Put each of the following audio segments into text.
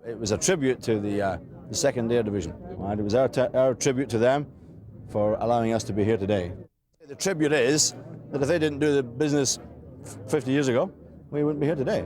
It was a tribute to the 2nd Air Division. Right? It was our tribute to them for allowing us to be here today. The tribute is that if they didn't do the business 50 years ago, we wouldn't be here today.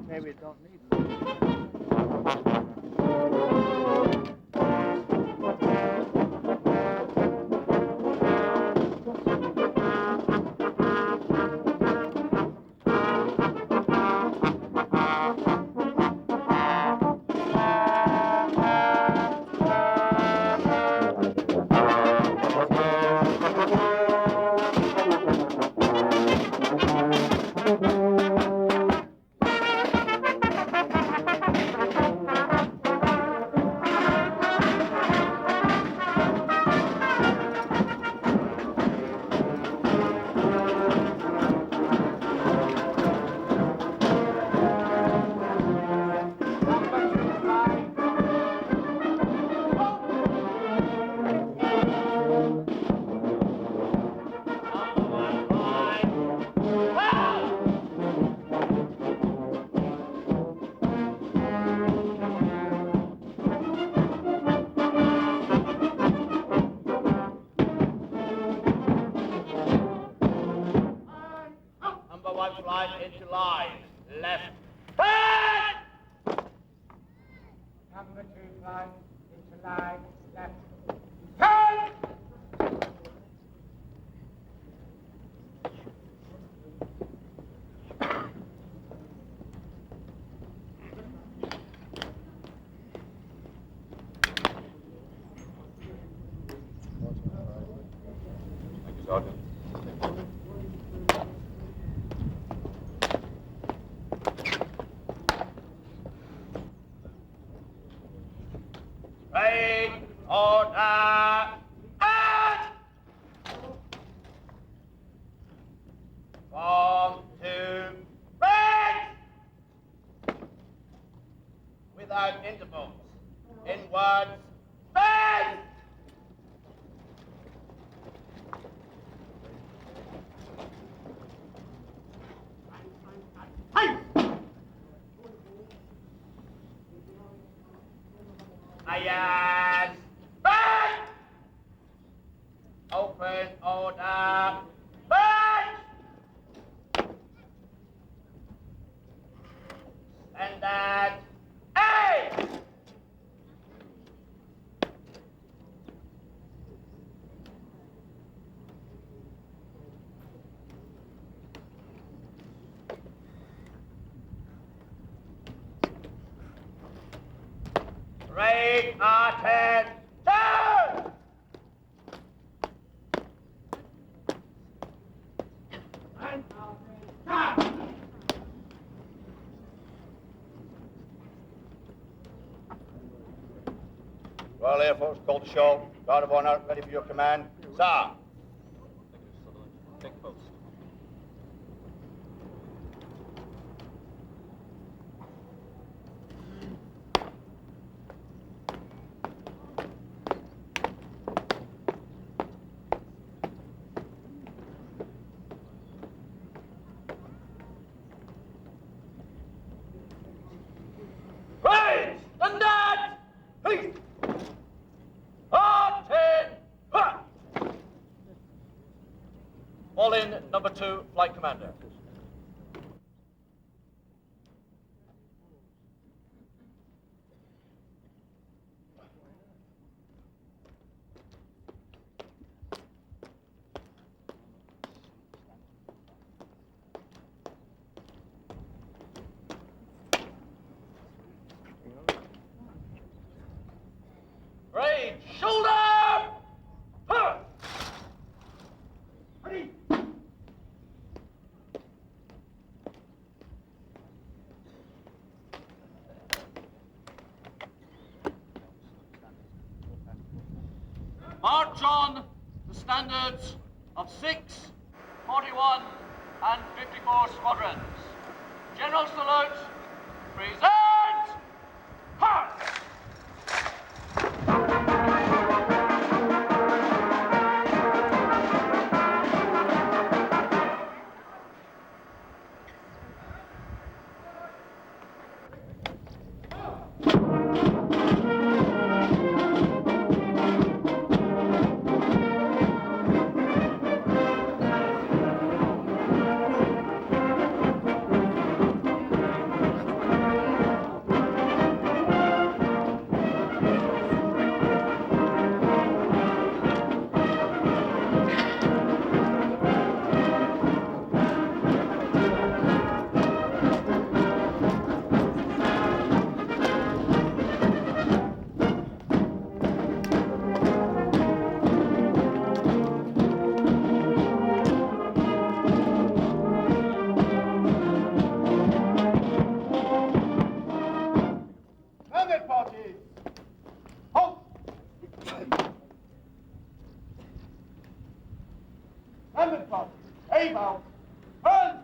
Maybe it don't need it. Into line. Left. Back! Number 2 flight into line. Left. Turn! Thank you, Sergeant. Right, order, and form to right, without intervals, inwards, space. Ayan! Back! Open order! Back! Standard! A! Great attention! Royal Air Force, Coltishall, Guard of Honor, ready for your command. Sir. Thank you, Sutherland. Take post. Right! Standard! Hey! Fall in, number 2, Flight Commander. Grade, shoulder! Huh! Ready! March on the standards of 6, 41, and 54 squadrons. General salute. Present! March! Standard parties! Halt! Standard parties! A-bound! Turn!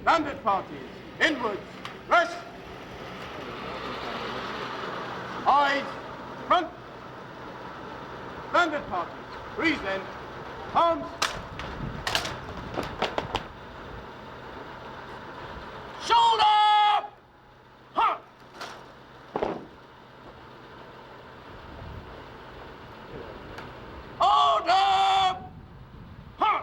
Standard parties! Inwards! Rest! Eyes! Front! Standard parties! Breathe then! Arms! Shoulder! Huh! Order! Huh!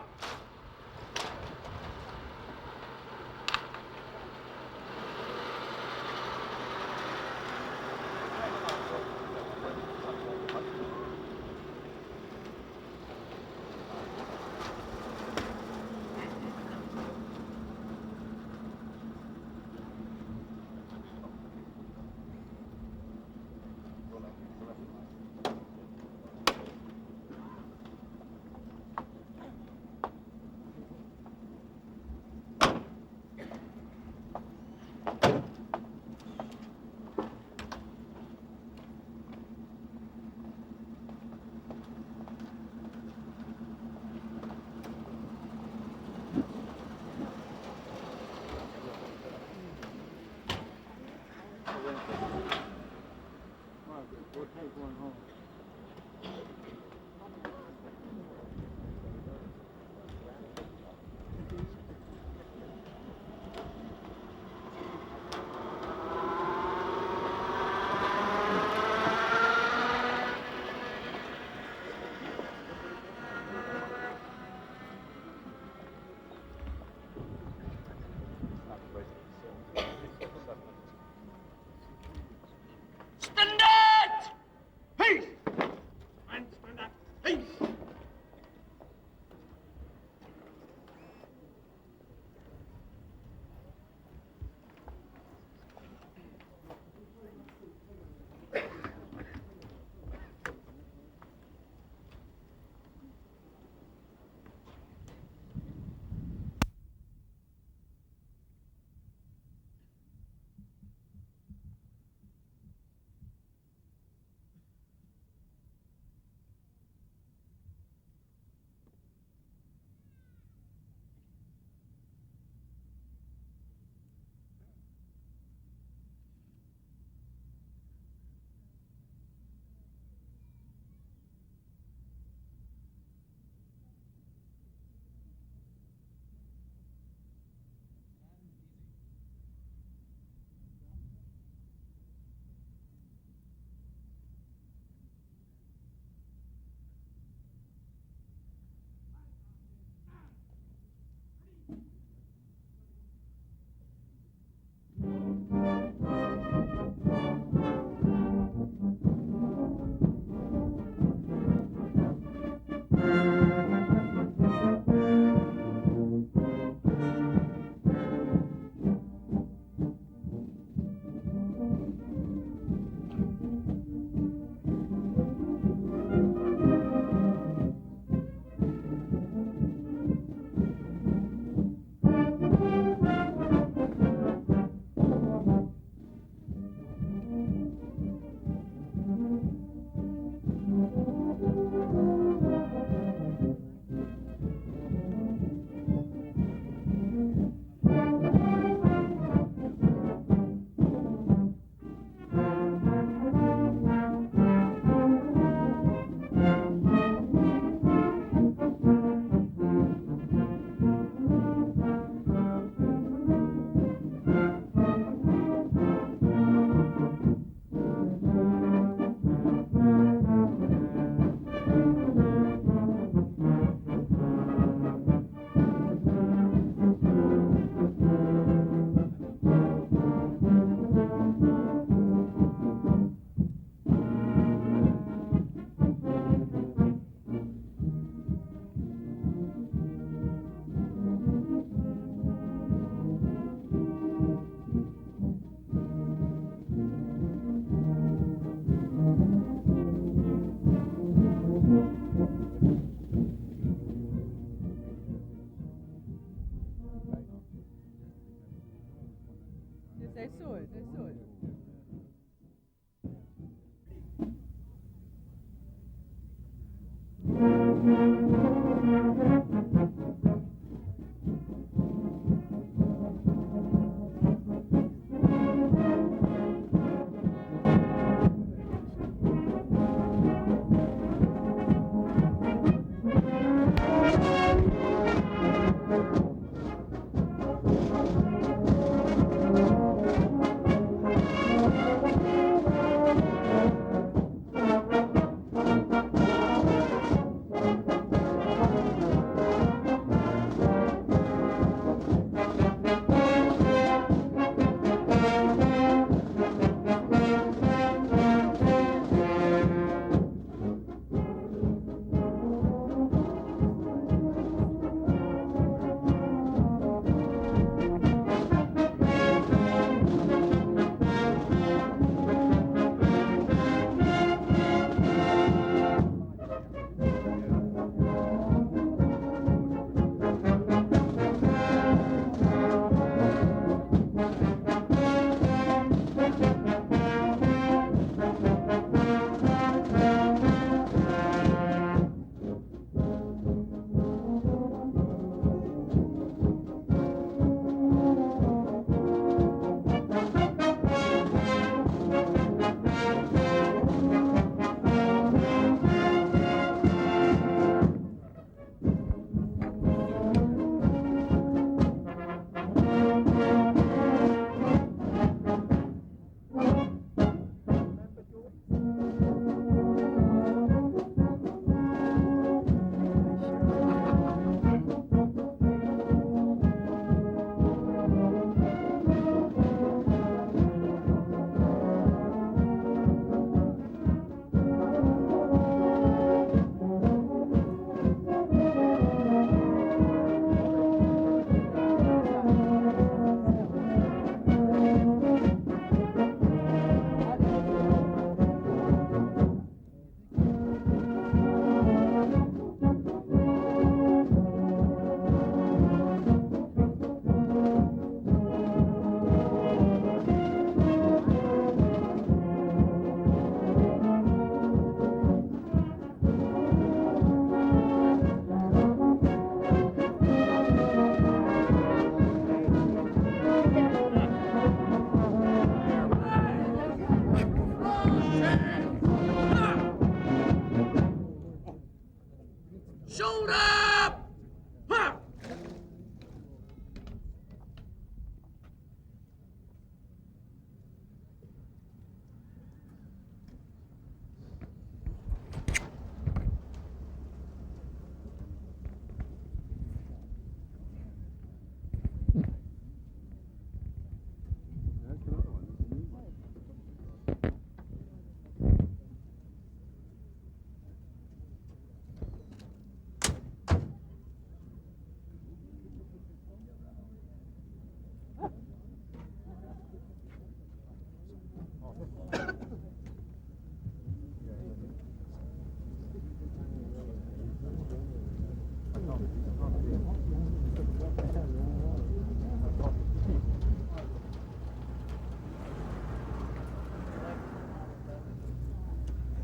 they saw it. They saw it.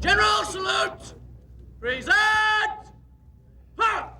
General salute! Present! Ha!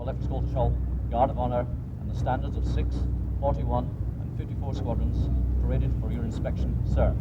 left Coltishall Guard of Honor and the standards of 6, 41 and 54 squadrons paraded for your inspection, sir.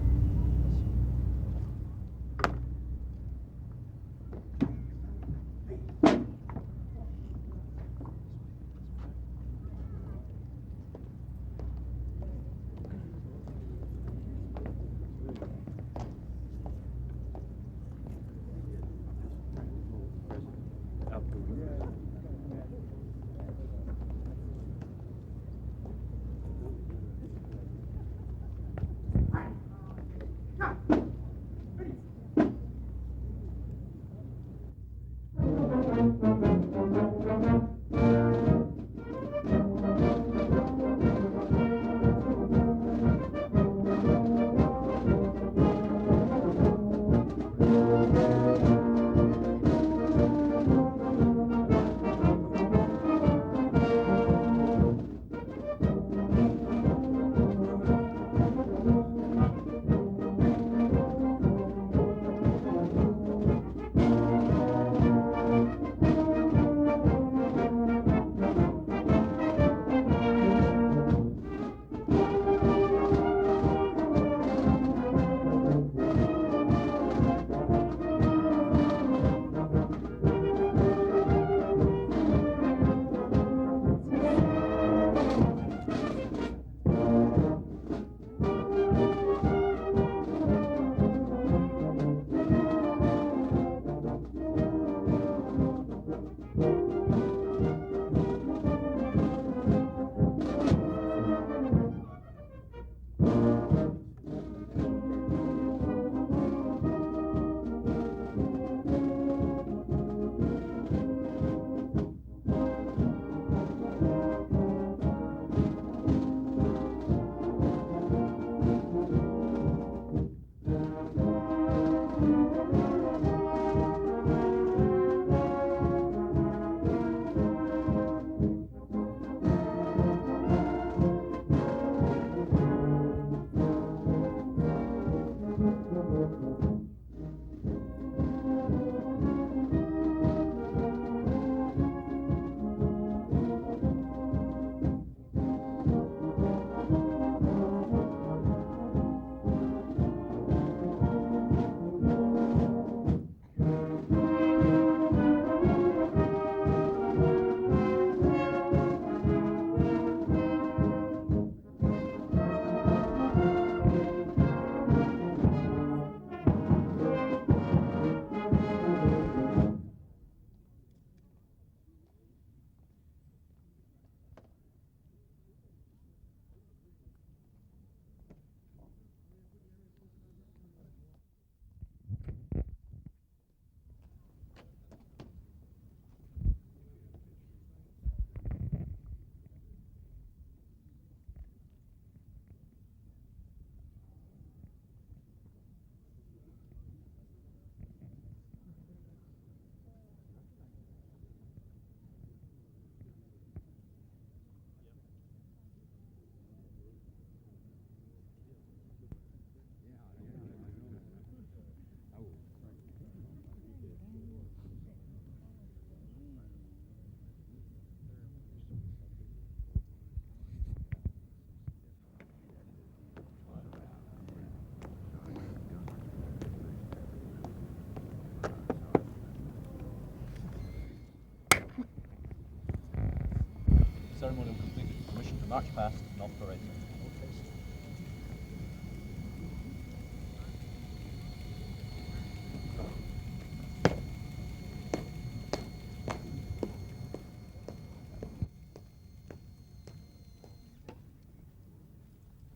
Ceremonial completed. Permission to march past North Parade.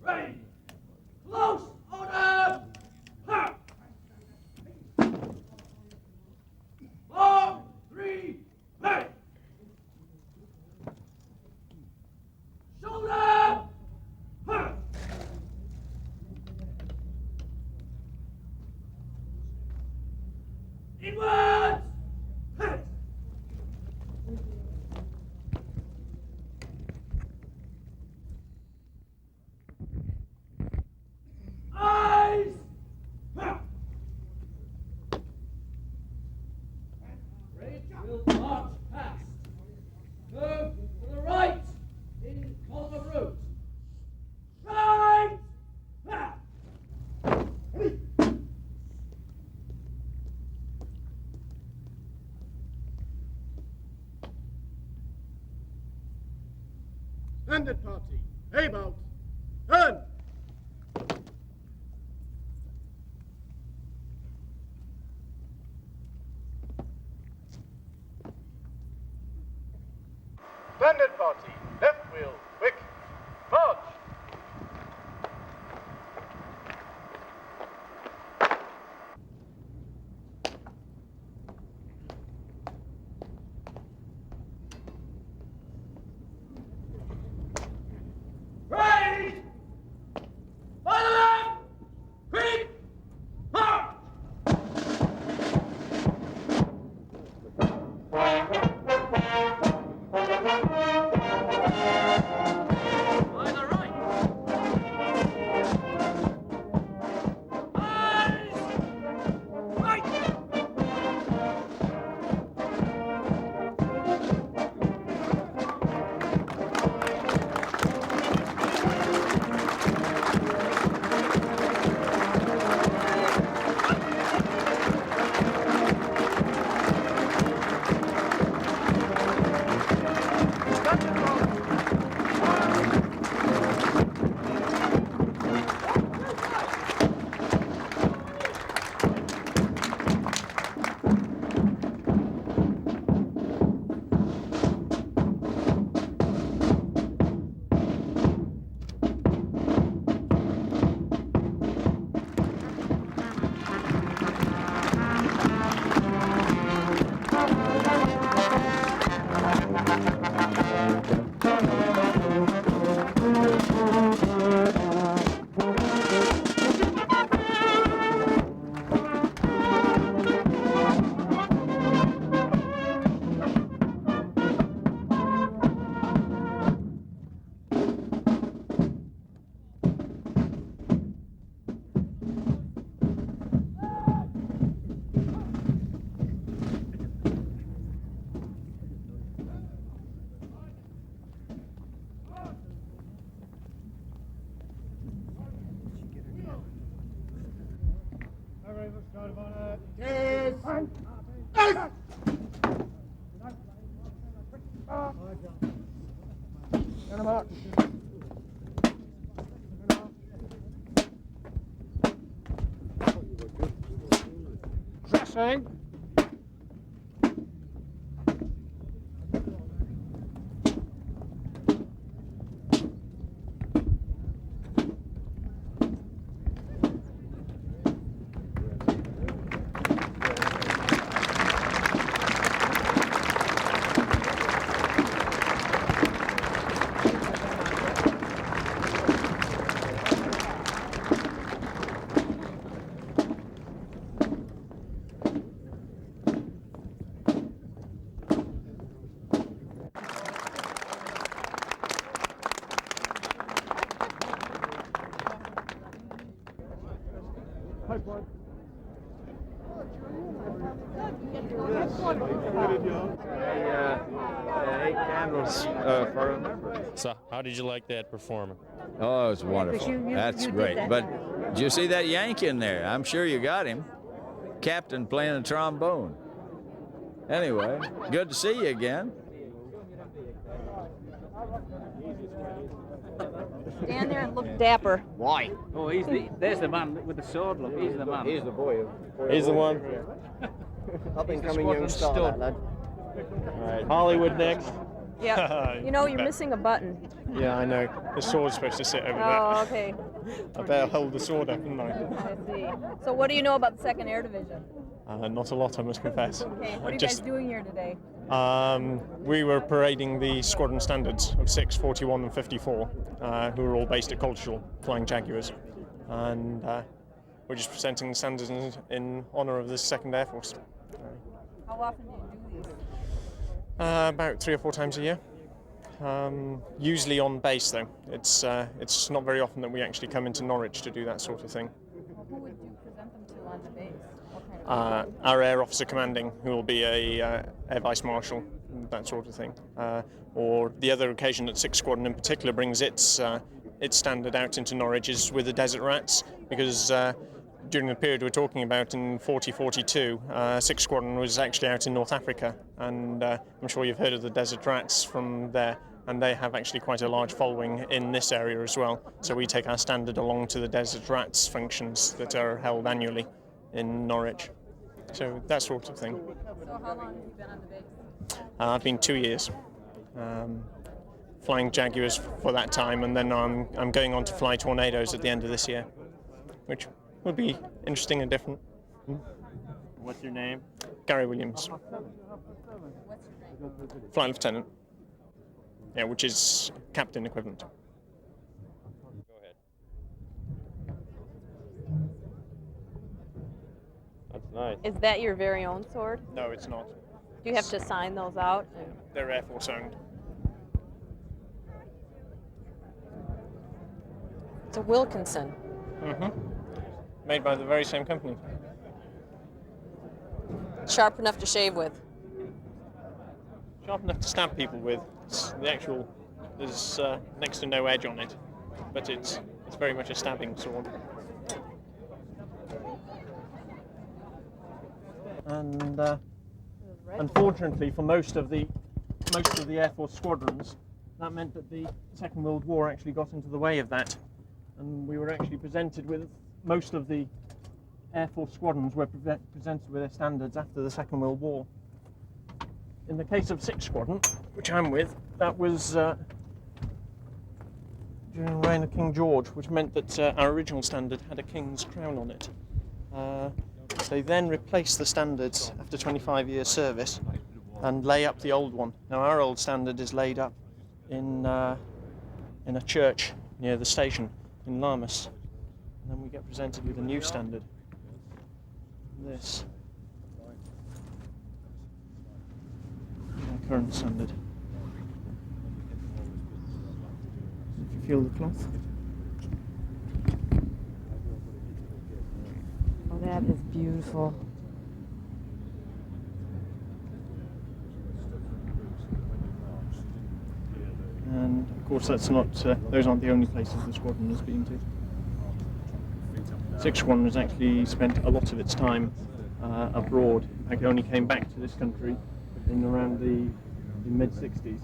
Ready! Close! Order! Ha! 4, 3, ready! Shoulder! Standard party, about, turn! Standard party, left wheel, quick, march! Right! On the left! Quick! March! By the right! Eyes! Right! Dressing. Eight candles for a member. So, how did you like that performance? Oh, it was wonderful. That's great. But did you see that Yank in there? I'm sure you got him. Captain playing the trombone. Anyway, good to see you again. Stand there and look dapper. Why? Oh, there's the man with the sword, look. He's the man. He's the boy. He's the one. Up and coming young star, that lad. All right, Hollywood next. Yeah. You know, you're missing a button. Yeah, I know. The sword's supposed to sit over Oh, okay. there. I better hold the sword up, haven't I? I see. So what do you know about the 2nd Air Division? Not a lot, I must confess. Okay, what are you guys doing here today? We were parading the squadron standards of 6, 41 and 54, who were all based at Coltishall, flying Jaguars. And we're just presenting the standards in honour of the 2nd Air Force. How often do you do these? About 3 or 4 times a year. Usually on base, though. It's not very often that we actually come into Norwich to do that sort of thing. Who would you present them to on the base? What kind of Our Air Officer Commanding, who will be a Air Vice Marshal, that sort of thing. Or the other occasion that 6th Squadron in particular brings its standard out into Norwich is with the Desert Rats, because during the period we're talking about in 40-42, 6th Squadron was actually out in North Africa, and I'm sure you've heard of the Desert Rats from there. and they have actually quite a large following in this area as well. So we take our standard along to the Desert Rats functions that are held annually in Norwich. So that sort of thing. So how long have you been on the base? I've been 2 years. Flying Jaguars for that time, and then I'm going on to fly Tornadoes at the end of this year, which would be interesting and different. What's your name? Gary Williams. What's your name? Flight Lieutenant. Yeah, which is captain equivalent. Go ahead. That's nice. Is that your very own sword? No, it's not. Do you have to sign those out? They're Air Force owned. It's a Wilkinson. Made by the very same company. Sharp enough to shave with. Sharp enough to stab people with. There's next to no edge on it, but it's very much a stabbing sword. And unfortunately for most of the Air Force squadrons, that meant that the Second World War actually got into the way of that, and we were actually presented with most of the Air Force squadrons were presented with their standards after the Second World War. In the case of 6th Squadron, which I'm with, that was during the reign of King George, which meant that our original standard had a king's crown on it. They then replaced the standards after 25 years service and lay up the old one. Now our old standard is laid up in a church near the station in Larmus, and then we get presented with a new standard. This. Our current standard. If you feel the cloth. Oh, that is beautiful. And of course that's not, those aren't the only places the squadron has been to. 6th Squadron has actually spent a lot of its time abroad. In fact, it only came back to this country in around the mid-60s.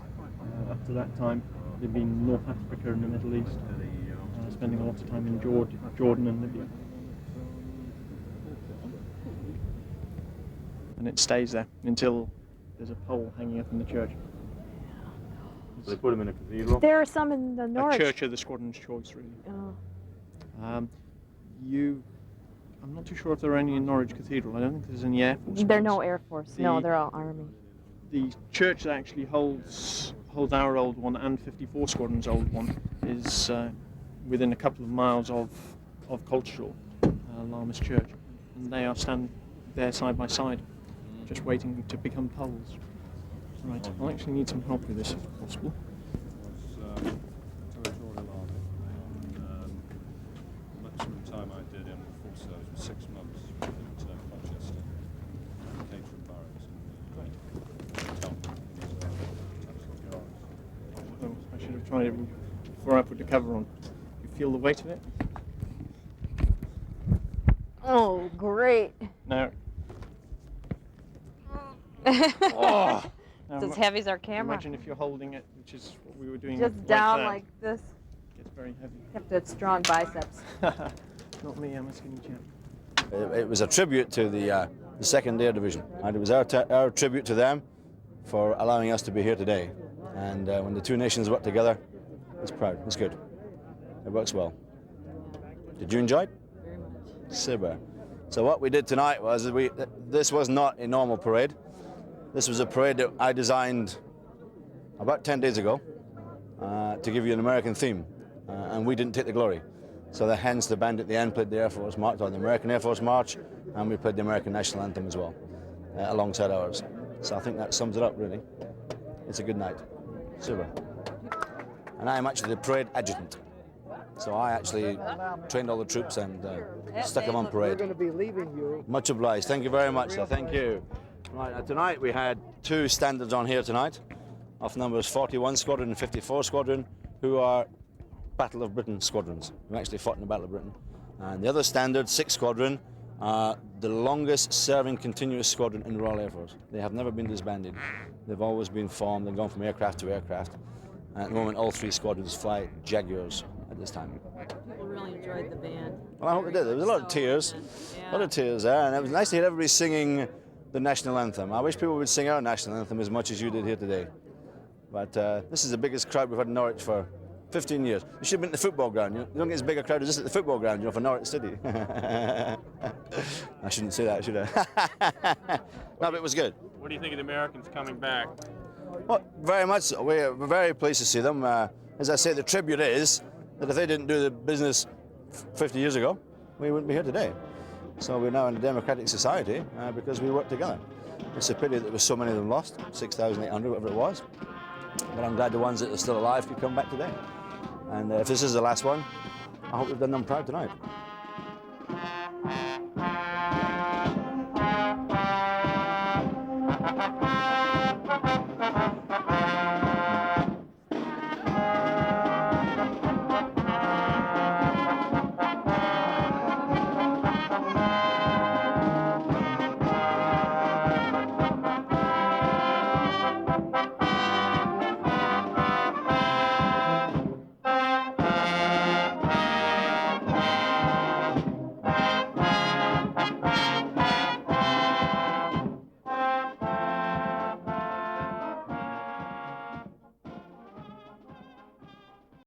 Up to that time, they've been in North Africa and the Middle East, spending a lot of time in Jordan and Libya. And it stays there until there's a pole hanging up in the church. So they put them in a cathedral? There are some in the Norwich. A church of the squadron's choice, really. Oh. I'm not too sure if there are any in Norwich Cathedral. I don't think there's any Air Force. There are no Air Force. No, they're all Army. The church that actually holds our old one and 54 Squadron's old one is within a couple of miles of Coltishall, Larmus Church, and they are stand there side by side, just waiting to become poles. Right, I'll actually need some help with this if possible. Territorial Army. Maximum time I did in the full service was 6 months at Manchester, Catering Barracks. Oh, I should have tried it before I put the cover on. You feel the weight of it? Oh, great. No. Oh. It's as heavy as our camera. Imagine if you're holding it, which is what we were doing. Just down like this. It gets very heavy. You have to have strong biceps. Not me, I'm a skinny chap. It was a tribute to the 2nd Air Division, and it was our tribute to them for allowing us to be here today. And when the two nations work together, it's proud, it's good. It works well. Did you enjoy it? Very much. Super. So what we did tonight was, this was not a normal parade. This was a parade that I designed about 10 days ago to give you an American theme, and we didn't take the glory. So hence the band at the end played the Air Force March, or the American Air Force March, and we played the American National Anthem as well, alongside ours. So I think that sums it up, really. It's a good night. Super. And I am actually the parade adjutant. So I actually trained all the troops and stuck them on parade. We're going to be leaving you. Much obliged. Thank you very much, sir. Thank you. Right, now tonight we had 2 standards on here tonight, of numbers 41 Squadron and 54 Squadron, who are Battle of Britain squadrons, who actually fought in the Battle of Britain. And the other standard, 6th Squadron, are the longest serving continuous squadron in the Royal Air Force. They have never been disbanded. They've always been formed and gone from aircraft to aircraft. And at the moment, all 3 squadrons fly Jaguars at this time. People really enjoyed the band. Well, I hope they did. There was a lot of tears. A lot of tears there, and it was nice to hear everybody singing the national anthem. I wish people would sing our national anthem as much as you did here today. But this is the biggest crowd we've had in Norwich for 15 years. You should have been at the football ground. You don't get as big a crowd as this at the football ground, for Norwich City. I shouldn't say that, should I? No, but it was good. What do you think of the Americans coming back? Well, very much so. We're very pleased to see them. As I say, the tribute is that if they didn't do the business 50 years ago, we wouldn't be here today. So we're now in a democratic society because we work together. It's a pity that there was so many of them lost, 6,800, whatever it was. But I'm glad the ones that are still alive could come back today. And if this is the last one, I hope we've done them proud tonight.